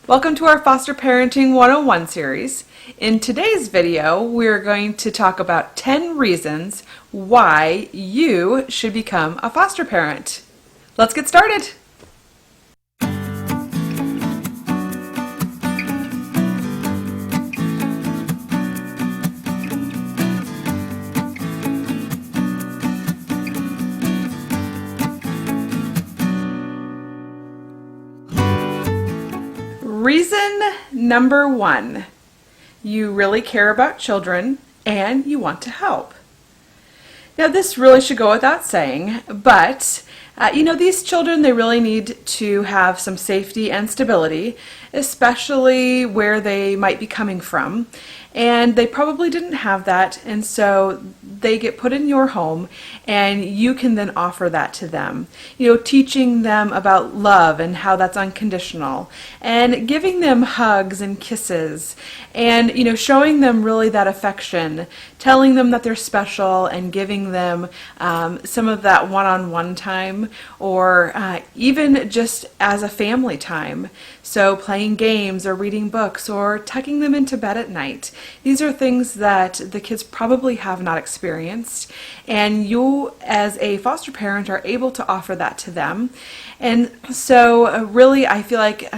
Welcome to our Foster Parenting 101 series. In today's video, we're going to talk about 10 reasons why you should become a foster parent. Let's get started. Reason number 1, you really care about children and you want to help. Now this really should go without saying, but these children, they really need to have some safety and stability, especially where they might be coming from. And they probably didn't have that, and so they get put in your home and you can then offer that to them. Teaching them about love and how that's unconditional, and giving them hugs and kisses, and showing them really that affection, telling them that they're special, and giving them some of that one-on-one time, or even just as a family time. So playing games or reading books or tucking them into bed at night. These are things that the kids probably have not experienced, and you as a foster parent are able to offer that to them. And so really I feel like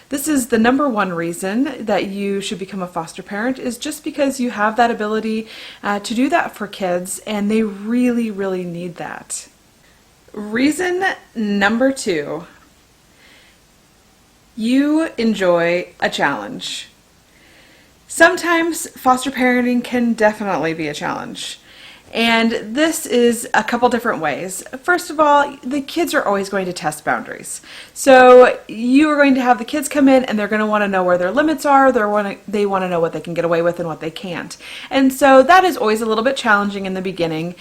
this is the number one reason that you should become a foster parent, is just because you have that ability to do that for kids, and they really, really need that. Reason number 2, you enjoy a challenge. Sometimes foster parenting can definitely be a challenge. And this is a couple different ways. First of all, the kids are always going to test boundaries. So you are going to have the kids come in and they're going to want to know where their limits are. They want to know what they can get away with and what they can't. And so that is always a little bit challenging in the beginning,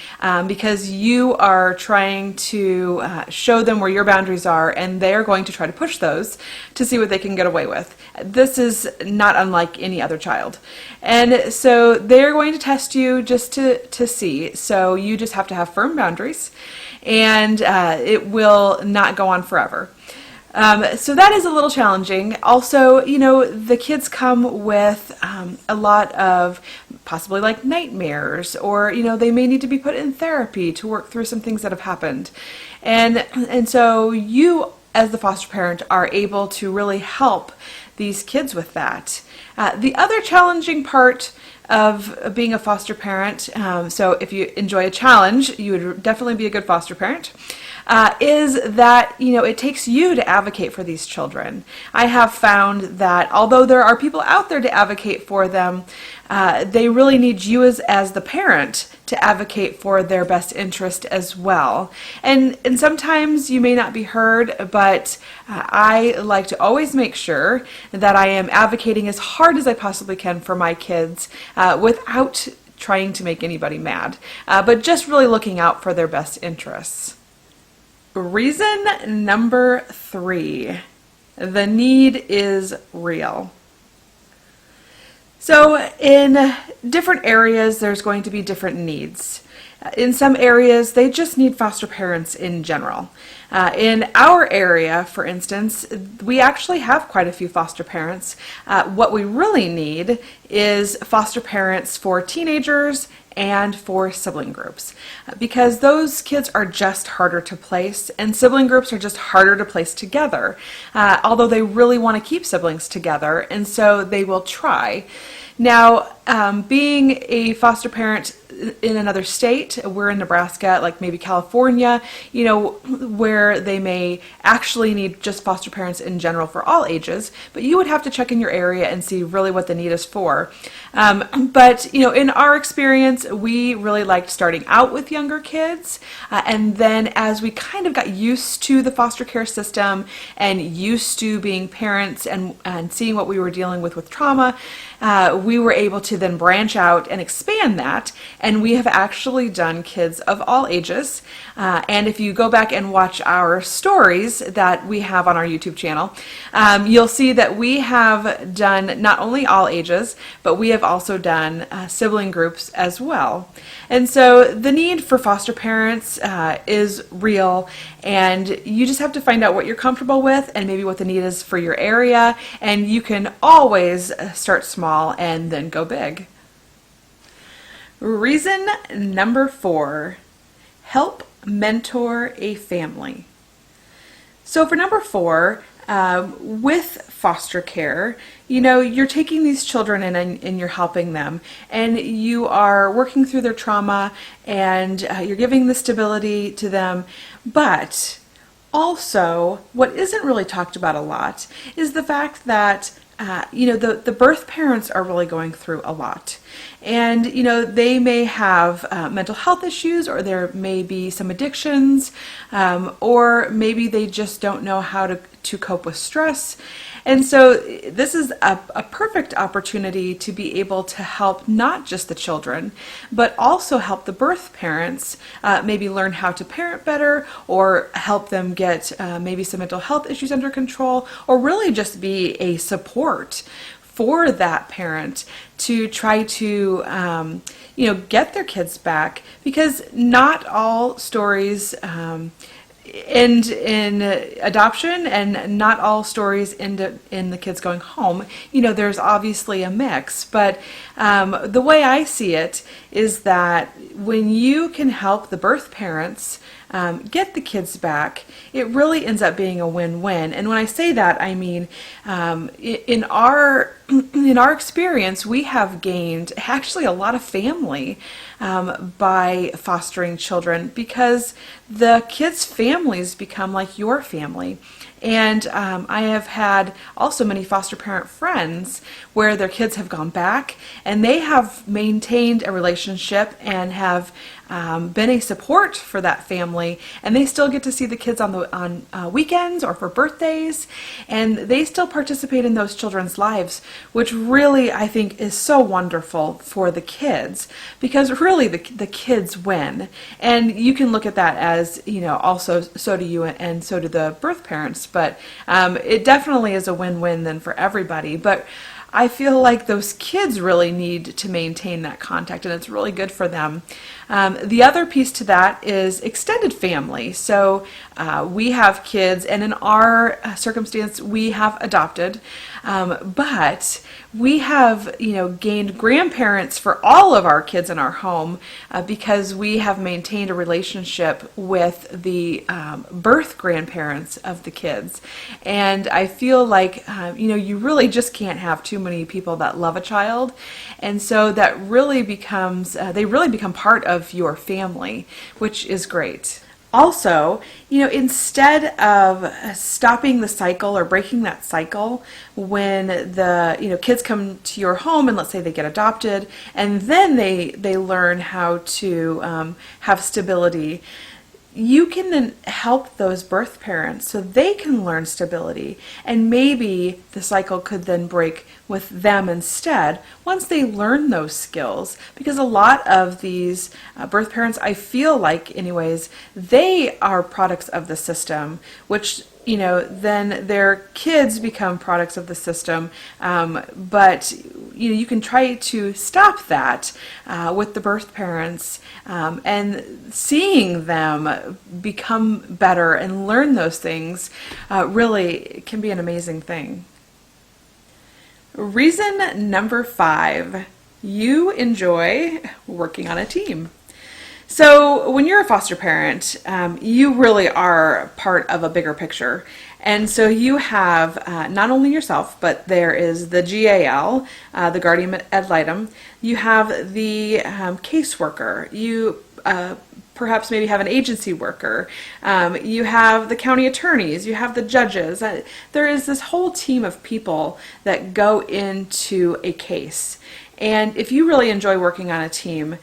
because you are trying to show them where your boundaries are, and they're going to try to push those to see what they can get away with. This is not unlike any other child. And so they're going to test you just to see. So you just have to have firm boundaries, and it will not go on forever. So that is a little challenging. Also, the kids come with a lot of possibly like nightmares, or they may need to be put in therapy to work through some things that have happened. And so you as the foster parent are able to really help these kids with that. The other challenging part of being a foster parent, so if you enjoy a challenge, you would definitely be a good foster parent, is that it takes you to advocate for these children. I have found that although there are people out there to advocate for them, they really need you as the parent to advocate for their best interest as well. And sometimes you may not be heard, but I like to always make sure that I am advocating as hard as I possibly can for my kids, without trying to make anybody mad, but just really looking out for their best interests. Reason number 3, the need is real. So in different areas, there's going to be different needs. In some areas, they just need foster parents in general. In our area, for instance, we actually have quite a few foster parents. What we really need is foster parents for teenagers and for sibling groups, because those kids are just harder to place, and sibling groups are just harder to place together, although they really want to keep siblings together, and so they will try. Now, being a foster parent in another state, we're in Nebraska, like maybe California, where they may actually need just foster parents in general for all ages, but you would have to check in your area and see really what the need is for. But in our experience, we really liked starting out with younger kids, and then as we kind of got used to the foster care system and used to being parents and seeing what we were dealing with trauma, we were able to then branch out and expand that, and we have actually done kids of all ages. And if you go back and watch our stories that we have on our YouTube channel, you'll see that we have done not only all ages, but we have also done sibling groups as well. well. And so the need for foster parents is real, and you just have to find out what you're comfortable with and maybe what the need is for your area, and you can always start small and then go big. Reason number 4, help mentor a family. So for number 4, with foster care, you're taking these children in and you're helping them, and you are working through their trauma, and you're giving the stability to them. But also, what isn't really talked about a lot is the fact that the birth parents are really going through a lot. And, they may have mental health issues, or there may be some addictions, or maybe they just don't know how to cope with stress. And so this is a perfect opportunity to be able to help not just the children, but also help the birth parents maybe learn how to parent better, or help them get maybe some mental health issues under control, or really just be a support for that parent to try to get their kids back, because not all stories end in adoption, and not all stories end in the kids going home. There's obviously a mix, but the way I see it is that when you can help the birth parents get the kids back, it really ends up being a win-win. And when I say that, I mean in our experience, we have gained actually a lot of family by fostering children, because the kids' families become like your family. And I have had also many foster parent friends where their kids have gone back, and they have maintained a relationship and have been a support for that family, and they still get to see the kids on weekends or for birthdays, and they still participate in those children's lives, which really I think is so wonderful for the kids, because really the kids win. And you can look at that as, also so do you and so do the birth parents, but it definitely is a win-win then for everybody. But I feel like those kids really need to maintain that contact, and it's really good for them. The other piece to that is extended family. So we have kids, and in our circumstance, we have adopted, but we have, gained grandparents for all of our kids in our home because we have maintained a relationship with the birth grandparents of the kids. And I feel like, you really just can't have too many people that love a child. And so that really becomes, they really become part of your family, which is great. Also, instead of stopping the cycle or breaking that cycle when the kids come to your home, and let's say they get adopted, and then they learn how to have stability, you can then help those birth parents so they can learn stability, and maybe the cycle could then break with them instead once they learn those skills. Because a lot of these birth parents, I feel like anyways, they are products of the system, which then their kids become products of the system. But you can try to stop that with the birth parents, and seeing them become better and learn those things really can be an amazing thing. Reason number 5, you enjoy working on a team. So when you're a foster parent, you really are part of a bigger picture. And so you have not only yourself, but there is the GAL, the guardian ad litem. You have the caseworker. You perhaps maybe have an agency worker. You have the county attorneys. You have the judges. There is this whole team of people that go into a case. And if you really enjoy working on a team,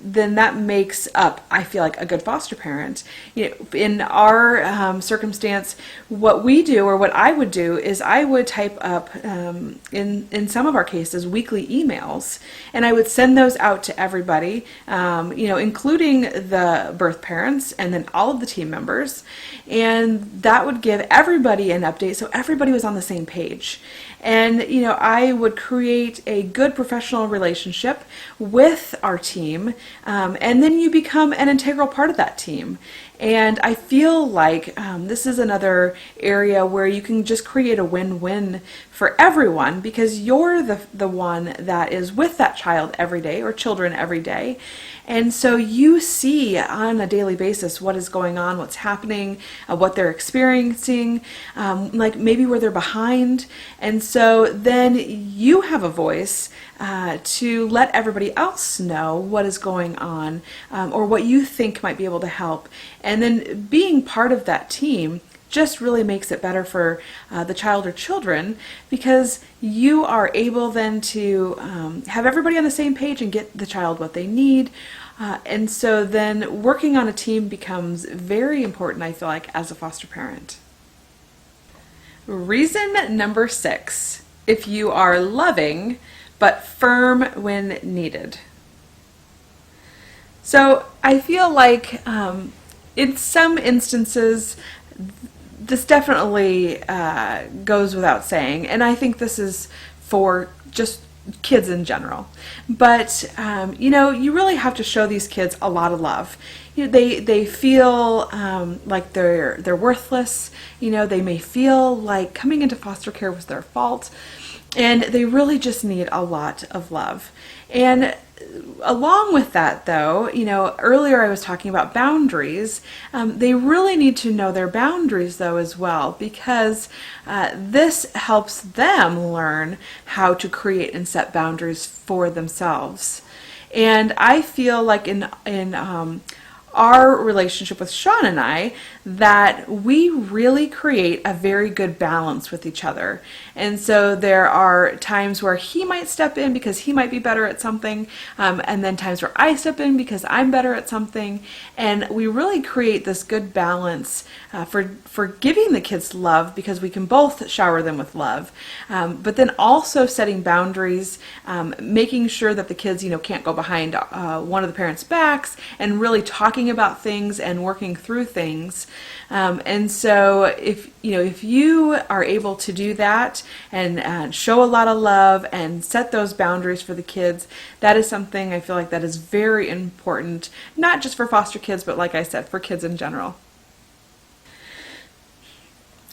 then that makes up, I feel like, a good foster parent. In our circumstance, what we do, or what I would do, is I would type up, in some of our cases, weekly emails, and I would send those out to everybody, including the birth parents and then all of the team members, and that would give everybody an update, so everybody was on the same page. And, I would create a good professional relationship with our team, and then you become an integral part of that team. And I feel like this is another area where you can just create a win-win for everyone, because you're the one that is with that child every day, or children every day. And so you see on a daily basis what is going on, what's happening, what they're experiencing, like maybe where they're behind. And so then you have a voice to let everybody else know what is going on, or what you think might be able to help. And then being part of that team just really makes it better for the child or children, because you are able then to have everybody on the same page and get the child what they need. And so then working on a team becomes very important, I feel like, as a foster parent. Reason number 6, if you are loving but firm when needed. So I feel like in some instances, this definitely goes without saying, and I think this is for just kids in general. But you really have to show these kids a lot of love. They feel like they're worthless. They may feel like coming into foster care was their fault, and they really just need a lot of love. And along with that, though, earlier I was talking about boundaries. They really need to know their boundaries, though, as well, because this helps them learn how to create and set boundaries for themselves. And I feel like in our relationship with Sean and I, that we really create a very good balance with each other. And so there are times where he might step in because he might be better at something, and then times where I step in because I'm better at something. And we really create this good balance for giving the kids love, because we can both shower them with love, but then also setting boundaries, making sure that the kids can't go behind one of the parents' backs, and really talking about things and working through things. And so if you are able to do that and show a lot of love and set those boundaries for the kids, that is something I feel like that is very important, not just for foster kids, but like I said, for kids in general.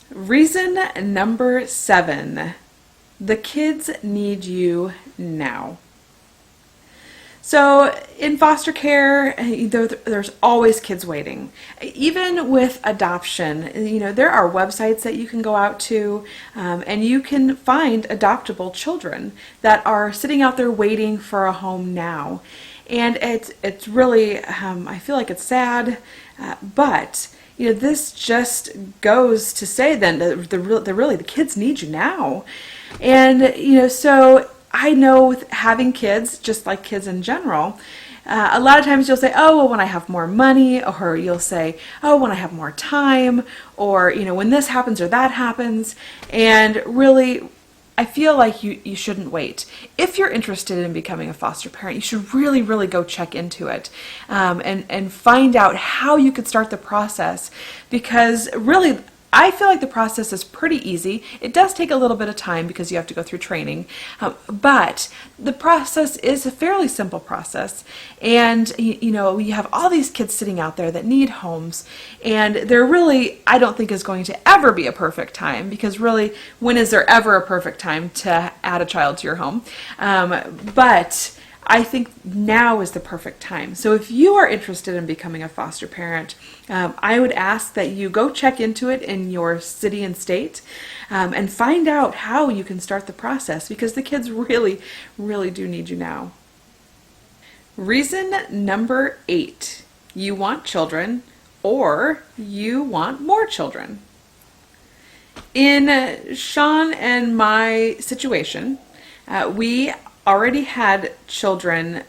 Reason number 7, the kids need you now. So in foster care, there's always kids waiting. Even with adoption, there are websites that you can go out to, and you can find adoptable children that are sitting out there waiting for a home now. And it's really, I feel like it's sad, but this just goes to say then that really the kids need you now. And so I know with having kids, just like kids in general, a lot of times you'll say, oh, well, when I have more money, or you'll say, oh, when I have more time, or, when this happens or that happens. And really, I feel like you shouldn't wait. If you're interested in becoming a foster parent, you should really, really go check into it, and find out how you could start the process, because really, I feel like the process is pretty easy. It does take a little bit of time because you have to go through training, but the process is a fairly simple process. And you have all these kids sitting out there that need homes, and there really, I don't think, is going to ever be a perfect time, because really, when is there ever a perfect time to add a child to your home? But I think now is the perfect time. So if you are interested in becoming a foster parent, I would ask that you go check into it in your city and state, and find out how you can start the process, because the kids really, really do need you now. Reason number 8, you want children, or you want more children. In Sean and my situation, we already had children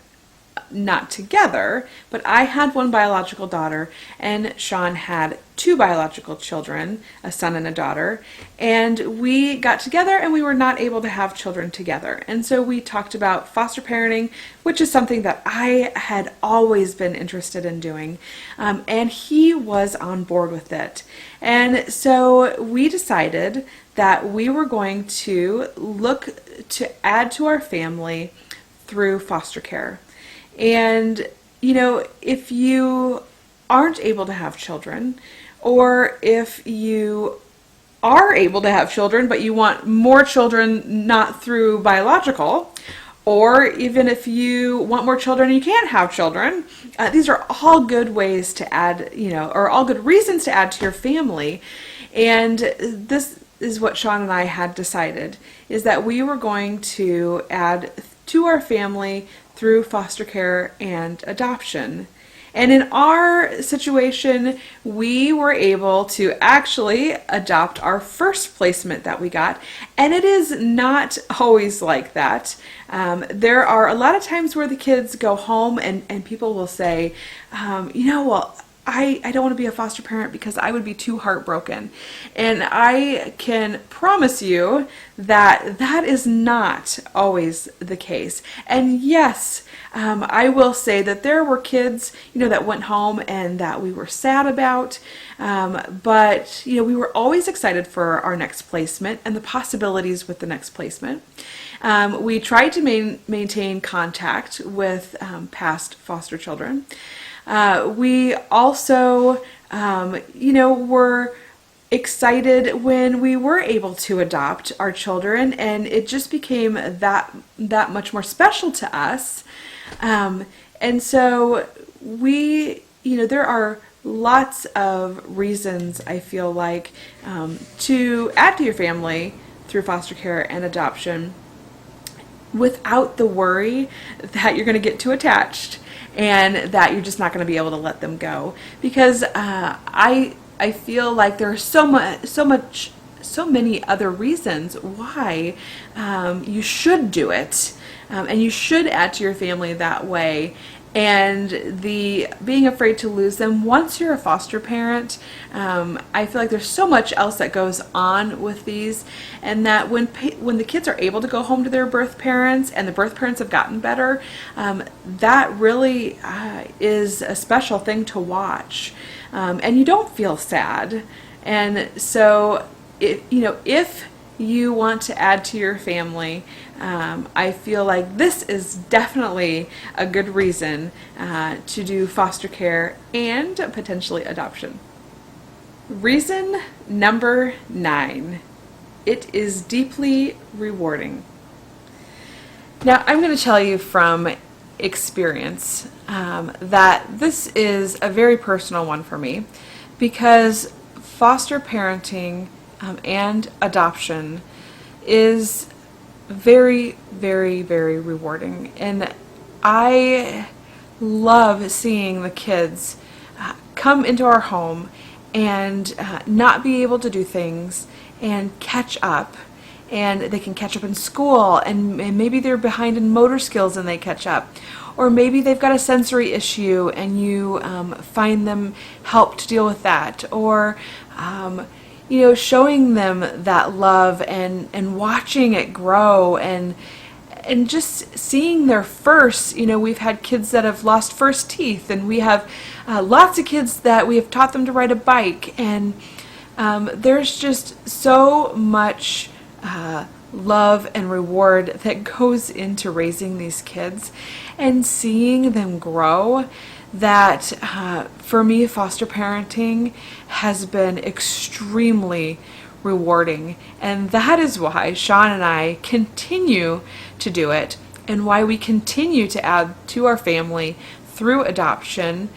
not together, but I had one biological daughter and Sean had two biological children, a son and a daughter, and we got together and we were not able to have children together. And so we talked about foster parenting, which is something that I had always been interested in doing, and he was on board with it. And so we decided that we were going to look to add to our family through foster care. And, you know, if you aren't able to have children, or if you are able to have children, but you want more children not through biological, or even if you want more children and you can't have children, these are all good ways to add, or all good reasons to add to your family. And this is what Sean and I had decided, is that we were going to add to our family through foster care and adoption. And in our situation, we were able to actually adopt our first placement that we got. And it is not always like that. There are a lot of times where the kids go home and people will say, well, I don't want to be a foster parent because I would be too heartbroken. And I can promise you that that is not always the case. And yes, I will say that there were kids, that went home and that we were sad about. But, we were always excited for our next placement and the possibilities with the next placement. We tried to maintain contact with past foster children. We also, were excited when we were able to adopt our children, and it just became that much more special to us. And so there are lots of reasons, I feel like, to add to your family through foster care and adoption without the worry that you're going to get too attached and that you're just not going to be able to let them go. Because I feel like there are so many other reasons why you should do it, and you should add to your family that way. And the being afraid to lose them once you're a foster parent, I feel like there's so much else that goes on with these, and that when the kids are able to go home to their birth parents and the birth parents have gotten better, that really is a special thing to watch, and you don't feel sad. And so if you want to add to your family, I feel like this is definitely a good reason to do foster care and potentially adoption. Reason number 9, it is deeply rewarding. Now, I'm going to tell you from experience that this is a very personal one for me, because foster parenting and adoption is very, very, very rewarding. And I love seeing the kids come into our home and not be able to do things and catch up. And they can catch up in school, and maybe they're behind in motor skills and they catch up. Or maybe they've got a sensory issue and you find them help to deal with that. Or showing them that love and watching it grow and just seeing their first. We've had kids that have lost first teeth, and we have lots of kids that we have taught them to ride a bike, and there's just so much love and reward that goes into raising these kids and seeing them grow, that for me, foster parenting has been extremely rewarding. And that is why Sean and I continue to do it, and why we continue to add to our family through adoption,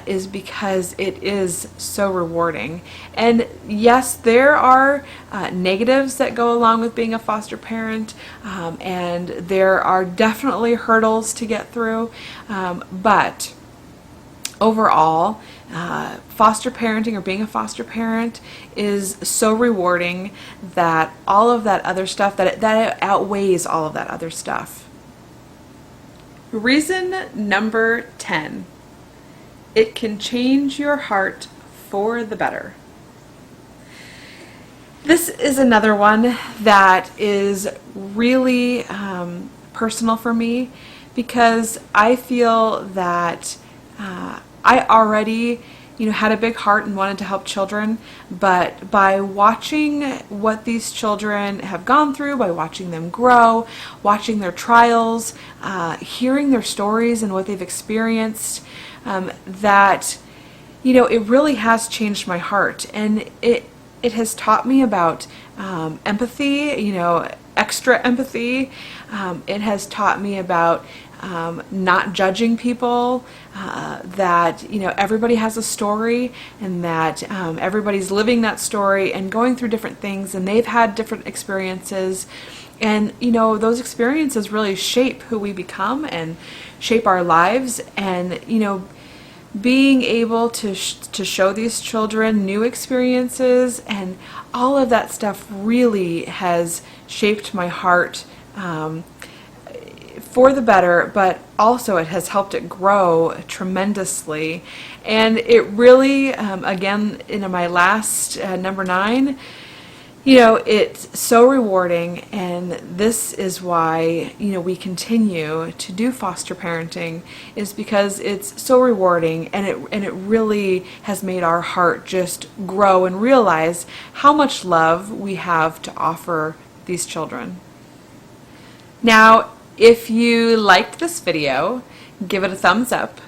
is because it is so rewarding. And yes, there are negatives that go along with being a foster parent, and there are definitely hurdles to get through, but overall, foster parenting or being a foster parent is so rewarding that all of that other stuff, that it outweighs all of that other stuff. Reason number 10. It can change your heart for the better. This is another one that is really personal for me because I feel that I already had a big heart and wanted to help children, but by watching what these children have gone through, by watching them grow, watching their trials, hearing their stories and what they've experienced, that it really has changed my heart, and it has taught me about empathy, extra empathy. It has taught me about not judging people, that everybody has a story, and that everybody's living that story and going through different things, and they've had different experiences, and those experiences really shape who we become and shape our lives. And being able to show these children new experiences and all of that stuff really has shaped my heart for the better, but also it has helped it grow tremendously. And it really, again, in my last number 9, it's so rewarding, and this is why we continue to do foster parenting, is because it's so rewarding, and it really has made our heart just grow and realize how much love we have to offer these children. Now, if you liked this video, give it a thumbs up.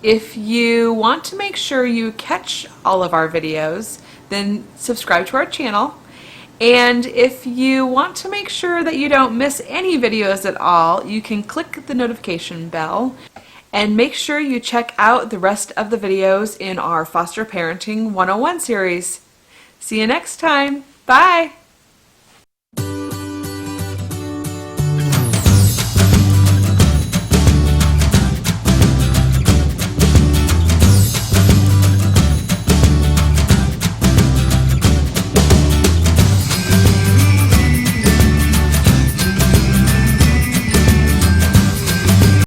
If you want to make sure you catch all of our videos, then subscribe to our channel. And if you want to make sure that you don't miss any videos at all, you can click the notification bell, and make sure you check out the rest of the videos in our Foster Parenting 101 series. See you next time. Bye!